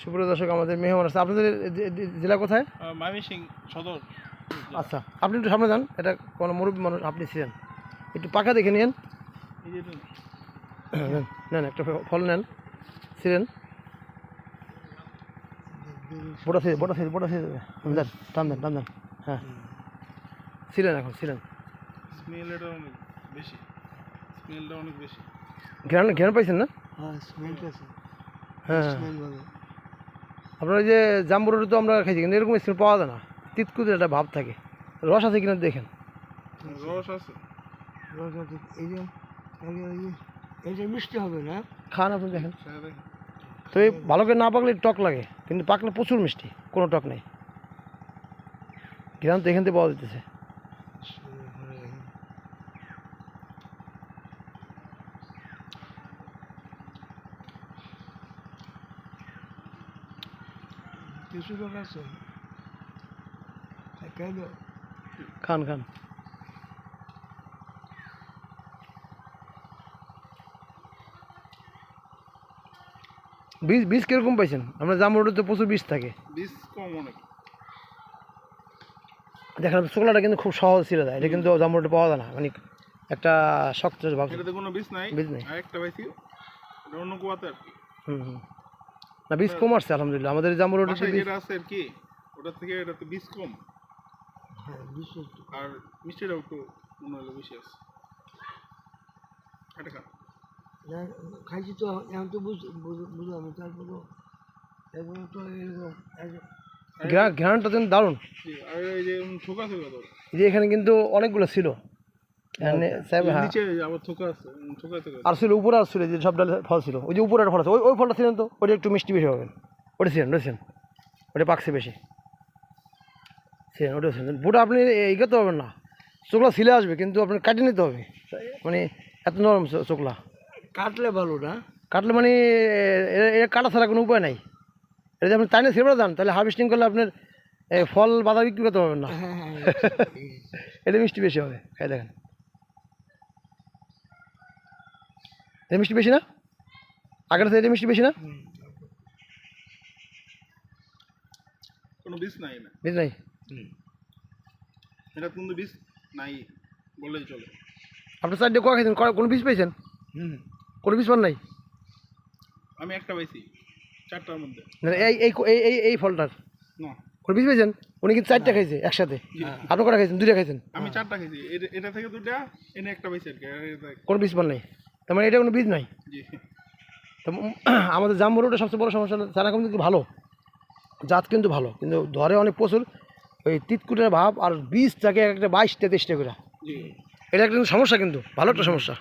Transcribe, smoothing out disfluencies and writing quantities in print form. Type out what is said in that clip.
সুপ্রিয় দর্শক, আমাদের মেহমান আছে। আপনাদের জেলা কোথায়? ময়মনসিংহ সদর। আচ্ছা, আপনি একটু সামনে যান। এটা কোনো মুরব্বী মানুষ, আপনি ছিলেন, একটু পাকা দেখে নিন। নেন একটা ফল নেন। ছিলেন বড় সাইজ দেন, টান দেন। হ্যাঁ, ছিলেন, এখন ছিলেন। স্মেলটা অনেক বেশি, ঘ্রাণ পাইছেন না? হ্যাঁ, আপনার ওই যে জাম্বুরটা তো আমরা খাইছি, কিন্তু এরকম স্মেল পাওয়া যায় না। তিতকুদের একটা ভাব থাকে। রস আছে কিনা দেখেন। রস আছে। এই যে মিষ্টি হবে না? খান, আপনি দেখেন। তো এই ভালো করে না পাকলে টক লাগে, কিন্তু পাকলে প্রচুর মিষ্টি, কোনো টক নেই। ঘ্রাণ তো এখান থেকে পাওয়া যেতেছে। কিছু লোক আছে কেন খান। বীজ কিরকম পাইছেন? আমরা জামরুটে তো প্রচুর বীজ থাকে। বীজ কম অনেক। দেখেন শুকলাটা কিন্তু খুব সহজ ছিল যায়, এটা কিন্তু জামরুটে পাওয়া যায় না, মানে একটা শক্ত ভাব। এটাতে কোনো বীজ নাই। আরেকটা পাইছি, এটা অন্য কুয়াতে আর কি। না, বীজ কম আসছে আলহামদুলিল্লাহ। আমাদের জামরুটে যেটা আছে আর কি, ওটার থেকে এটাতে বীজ কম। আর মিষ্টিটাও একটু মনে হলো বেশি আছে। এটা খা। খাইছি তো, এখন তো বুঝলাম। তারপরে তো এরকম ঘ্রাণটা যেন দারুণ। আর এই যে থোকা তো যে এখানে কিন্তু অনেকগুলো ছিল, নিচে আবার থোকা আছে, আর ছিল উপরে, আর ছিল যে সব ডালে ফল ছিল। ওই যে উপরে একটা ফল আছে, ওই ফলটা ছিলেন তো, ওটা একটু মিষ্টি বেশি হবেন। ওটা ছিলেন, ওটা পাকছে বেশি ছিলেন, ওটা ছিলেন। বুটা আপনি ইগাতে হবেন না, চোখলা ছিলে আসবে, কিন্তু আপনার কাটিয়ে নিতে হবে। মানে এত নরম চোখলা, কাটলে ভালো না? কাটলে মানে এটা কাটা ছাড়া কোনো উপায় নাই। এটা যদি আপনি তাই না ছিঁড়ে যান, তাহলে হারভেস্টিং করলে আপনার ফল বাজার বিক্রি করতে পারবেন না। এটা মিষ্টি বেশি হবে, খাই দেখেন। এটা মিষ্টি বেশি না? আগের থেকে এটা মিষ্টি বেশি না? কোনো বীজ নাই না? বীজ নাই। এটা কোনো বীজ নাই বললেই চলে। আপনার সাইডে কোয়া খাইছেন, কোনো বীজ পেয়েছেন? কোনো বীজ পান নাই? আমি একটা পাইছি 4টার মধ্যে। এই ফলটার না, কোনো বীজ পেয়েছেন? উনি কিন্তু 4টা খাইছে একসাথে। আপনি কটা খাইছেন? 2টা খাইছেন। আমি 4টা খাইছি। এটা থেকে 2টা, এনে একটা পাইছি আর কি। কোনো বীজ পান নাই, তার মানে এটা কোনো বীজ নাই। জি। তো আমাদের জাম্বুরটা সবচেয়ে বড় সমস্যা হলো চারা কিন্তু ভালো, জাত কিন্তু ভালো, কিন্তু ধরে অনেক প্রচুর ওই তিতকুটের ভাব, আর বীজ থাকে একটা 22-23টা করে। এটা একটা সমস্যা, কিন্তু ভালো একটা সমস্যা।